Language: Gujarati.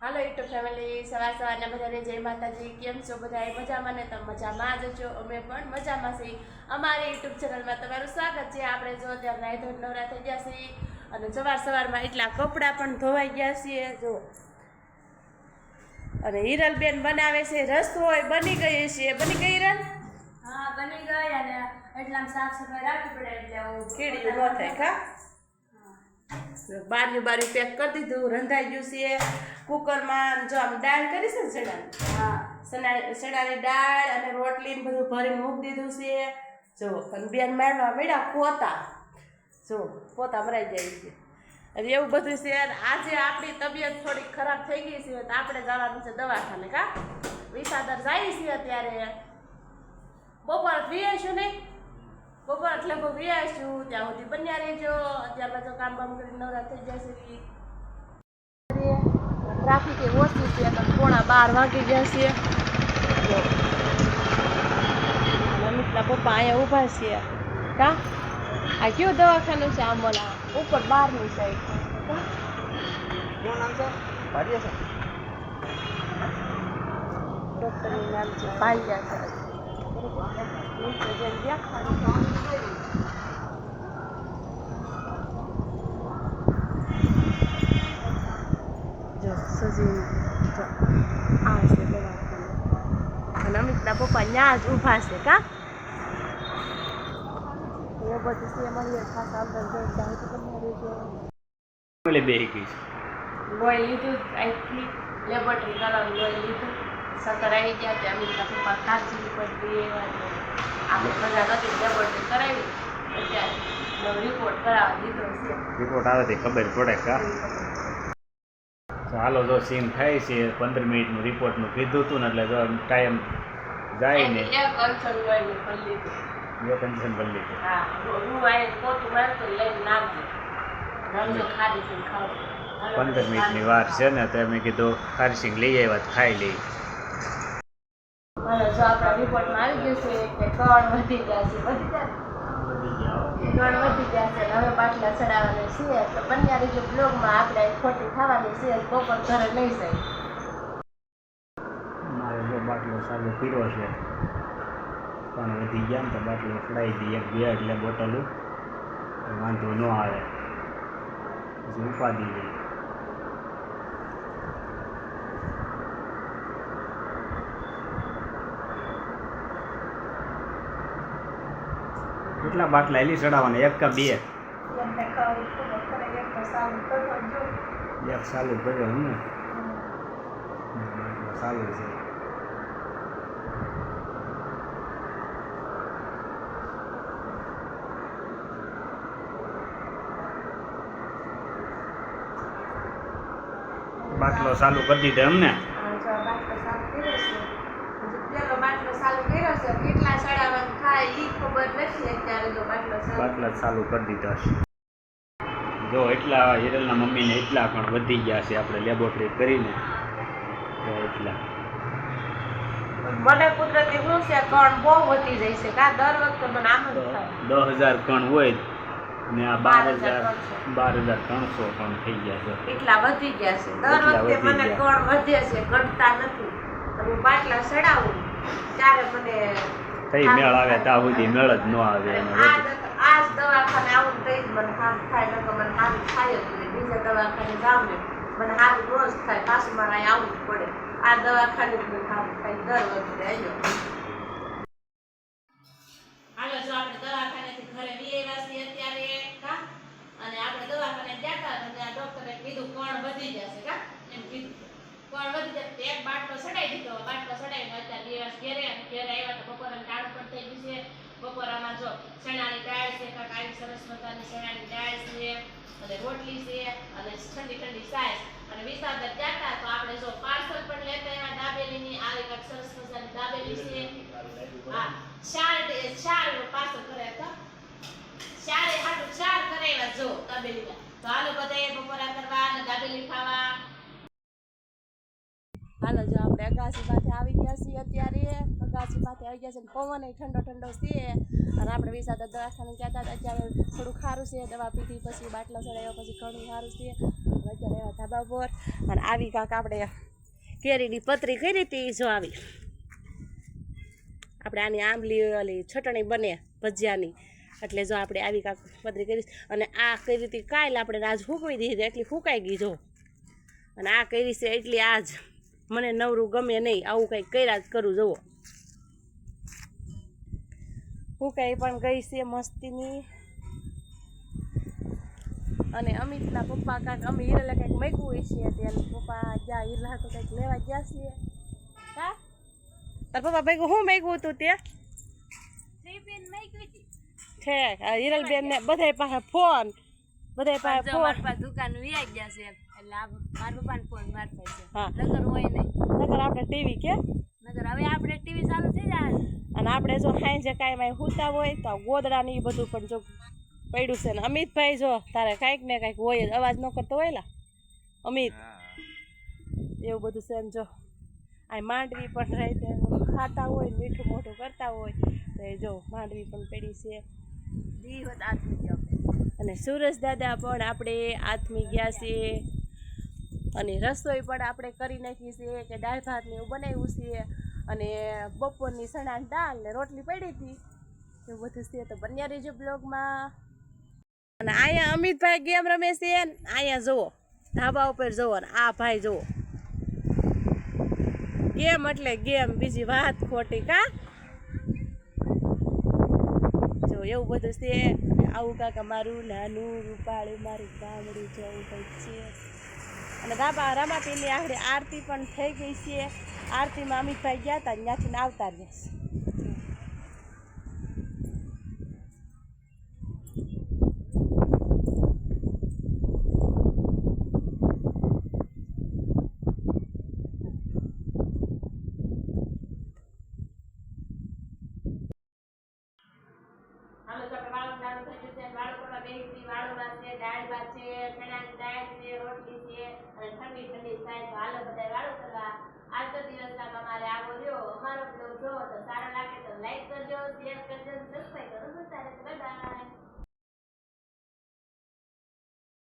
હાલો યુટ્યુબ ફેમિલી, સવારના બધાને જય માતાજી. કેમ છો બધા? મજામાં ને? તો મજામાં જ છો. અમે પણ મજામાં છીએ. અમારી યુટ્યુબ ચેનલમાં તમારું સ્વાગત છે. આપણે જો અત્યારે નાહી ધોઈને નવરા થઈ ગયા છીએ અને સવારમાં એટલા કપડાં પણ ધોવાઈ ગયા છીએ. જો અને હિરલબેન બનાવે છે રસોઈ. બની ગઈ છે. બની ગઈ હિરલ? હા, બની ગઈ. અને એટલામાં સાફ સફાઈ રાખવી પડે એટલે કીડીયું ન થાય કા. બારી પેક કરી દીધું. રંધાઈ ગયું છે કુકરમાં. જો આમ દાળ કરી છે ને ચણાની. હા, ચણાની દાળ અને રોટલી ને બધું ભરીને મૂકી દીધું છે. જો અને બેન મારવા મળ્યા પોતા. જો પોતા મરાઈ જાય છે અને એવું બધું છે. આજે આપણી તબિયત થોડી ખરાબ થઈ ગઈ છે તો આપણે જવાનું છે દવાખાને કા. વિસાદર જાય છે અત્યારે. બપોર પીએશું નહીં, બપોર એટલે પીએશું ત્યાં સુધી બન્યા રહેજો. અત્યારમાં જો કામ બામ કરીને નવરા થઈ જશે. ટ્રાફિક એ ઓછી છે તો 11:15 વાગી ગયા છે. અમિતના પપ્પા અહીંયા ઊભા છે કા. આ કયું દવાખાનું છે? આમ બોલા ઉપર બહારની સાઈડ. ડૉક્ટરનું નામ છે ભાલિયા સર. જો સજી આ છે દવાખાનું અને અમિતના પપ્પા ત્યાં જ ઊભા છે કા. એ બધું છે મળીએ ખાસ અંદર જોઈ ત્યાં સુધી બન્યા રહેજો. બેહી ગઈ લોહી લીધું, અહીંથી લેબોરેટરી કરાવી લોહી લીધું. સત્તર આવી ગયા ત્યાં અમિતના પપ્પા કાળજી પડી આપણે બધા નથી લેબોરેટરી કરાવી. અત્યારે રિપોર્ટ કરાવવા દીધો છે. રિપોર્ટ આવે તો ખબર પડે કા. ચાલો જો સીમ થાય છે 15 મિનિટનું રિપોર્ટનું કીધું હતું ને એટલે જો ટાઈમ જાય ને એક કન્સર્ન લોહી કરી લીધું. બે કન્ડિશન કરી લીધું. હા, હું આ પોતું મારતો લઈને નાખજો. રમજો ખાડી છે ખાવ. 15 મિનિટની વાર છે ને તો મેં કીધું ખારસિંગ લઈ આવ્યા તો ખાઈ લઈ. અને જો આપણા રિપોર્ટમાં આવી ગયું છે કે કણ વધી ગયા છે. વધી ગયા કણ વધી ગયા છે. હવે બાટલા ચડાવવાના છે તો બન્યા રહેજો બ્લોગમાં. આપણે ખોટી થવાની છે બપોર ઘરે લઈ જાય. મારે જો બાટલો ચાલુ કર્યો છે પણ વધી ગયા ને તો બાટલો ચડાવી દઈએ 2 એટલે બોટલું વાંધો ન આવે. પછી ઉપાડી લઈએ. કેટલા બાટલા એલી ચડાવવાના? 1 કે 2? એક ચાલુ કર્યો ને બાટલો ચાલુ છે. બાટલો ચાલુ કરી દીધો એમને. બાટલા ચાલુ કરી દીધા છે. જો એટલા હિરલના મમ્મીને એટલા પણ વધી ગયા છે આપણે લેબોરેટરી કરીને તો એટલા. મને કુદરતી શું છે કણ બહુ વધી જાય છે કા. દર વખતે મને આમ જ થાય. 10,000 કણ હોય ને આ 12,300 કણ થઈ ગયા છે. એટલા વધી ગયા છે. દર વખતે મને કણ વધે છે, ઘટતા નથી. હું બાટલા ચડાવું ત્યારે મને કઈ મેળ આવે ત્યાં સુધી મેળ જ ન આવે. આ દવાખાને આવું તો જ મને સારું થાય. નકર મને સારું થાય જ નહીં. બીજા દવાખાને જાઉં ને મને સારું રોજ થાય. પાછું મારે અહીં આવવું જ પડે. આ દવાખાને જ મને સારું થાય દર વખતે. હાલો જો આપણે દવાખાનેથી ઘરે આવ્યા છીએ અત્યારે કા. અને આપણે દવાખાને ગયા હતા તો ત્યાં ડોક્ટરે કીધું કણ વધી જશે કા. એમ કીધું કણ વધી જશે. એક બાટલો ચડાવી દીધો. બાટલો ચડાવીને અત્યારે 2 દિવસ ઘેરે આવ્યા તો બપોરે ટાણું પણ થઈ ગયું છે. બપોરામાં જો ચણાની દાળ છે કાંઈક આવી સરસ મજાની ચણાની દાળ છે અને રોટલી છે અને ઠંડી ઠંડી છાશ. અને વિસાદર ગયા હતા તો આપણે જો પાર્સલ પણ લેતા આવ્યા દાબેલીની. આવી કાંઈક સરસ મજાની દાબેલી છે. હા, 4 પાર્સલ કર્યા હતા. 4 કરાવ્યા જો દાબેલીના. તો હાલો બધાએ બપોરા કરવા અને દાબેલી ખાવા. હાલો જો આપણે અગાસી પાસે આવી ગયા છીએ અત્યારે. અગાસી પાસે આવી ગયા છે. પવન ઠંડો ઠંડો છે અને આપણે વિસાદર દવાખાને ગયા હતા અત્યારે થોડું સારું છે. દવા પીધી પછી બાટલા ચડાવ્યા પછી ઘણું સારું છે. અત્યારે એવા ધાબા પર અને આવી કાંક આપણે કેરીની પતરી કરી હતી જો આવી આપણે આની આંબલી ઓલી છટણી બને ભજીયાની એટલે જો આપણે આવી કાંક પતરી કરી અને આ કરી હતી કાલ આપણે આજ ફૂંકવી દીધી એટલી ફૂંકાઈ ગઈ જો અને આ કરી છે એટલી આજ મને નવરું ગમે નહીં આવું કંઈક કર્યા જ કરું જુઓ ફૂંકાઈ પણ ગઈ છે મસ્તીની અને અમિતના પપ્પા કાંઈક અમે હિરલે કંઈક મૂકવું છે ત્યારે પપ્પા ગયા હિરલા તો કંઈક લેવા ગયા છીએ હા તાર પપ્પા ભાઈ શું મૂક્યું હતું તે ઠેક હિરલબેન ને બધાય પાસે ફોન દુકાન વિયાઈ ગયા છે એટલે મારા પપ્પાને ફોન માર પાસે હા નગર હોય નહીં નગર આપણે ટીવી કે નગર હવે આપણે ટીવી ચાલુ થઈ જાય અને આપણે જો સાંજે કાંઈ સૂતા હોય તો ગોદડા ને એ બધું પણ જો પડ્યું છે ને અમિતભાઈ જો તારે કાંઈક ને કાંઈક હોય જ અવાજ ન કરતો હોય લા અમિત એવું બધું છે ને જો આ માંડવી પણ રાતે ખાતા હોય મીઠું મોઢું કરતા હોય તો એ જો માંડવી પણ પડી છે દિવસ આથમી ગયો અને સુરેશ દાદા પણ આપણે આથમી ગયા છીએ અને રસોઈ પણ આપણે કરી નાખી છે કે દાળ ભાત ને એવું બનાવ્યું છે અને બપોરની સણા દાળ ને રોટલી પડી હતી એવું બધું છે તો બન્યા રહેજો બ્લોગમાં અને અહીંયા અમિતભાઈ ગેમ રમે છે ને અહીંયા જુઓ ધાબા ઉપર જુઓ ને આ ભાઈ જુઓ ગેમ એટલે ગેમ બીજી વાત ખોટી કા જો એવું બધું છે આવું કાંક અમારું નાનું રૂપાળું મારું ગામડું જેવું કંઈક છે અને રામાપીરની આખરે આરતી પણ થઈ ગઈ છે આરતીમાં અમિતભાઈ ગયા હતા ત્યાંથી આવતા રહ્યા છે દાળ ભાત છે ચણાની દાળ છે રોટલી છે અને ઠંડી ઠંડી સાઈઝ હાલો બધા વાળું કરવા આજનો દિવસ અમારે આવો રહ્યો અમારો બ્લોગ જો તો સારો લાગે તો લાઈક કરજો શેર કરજો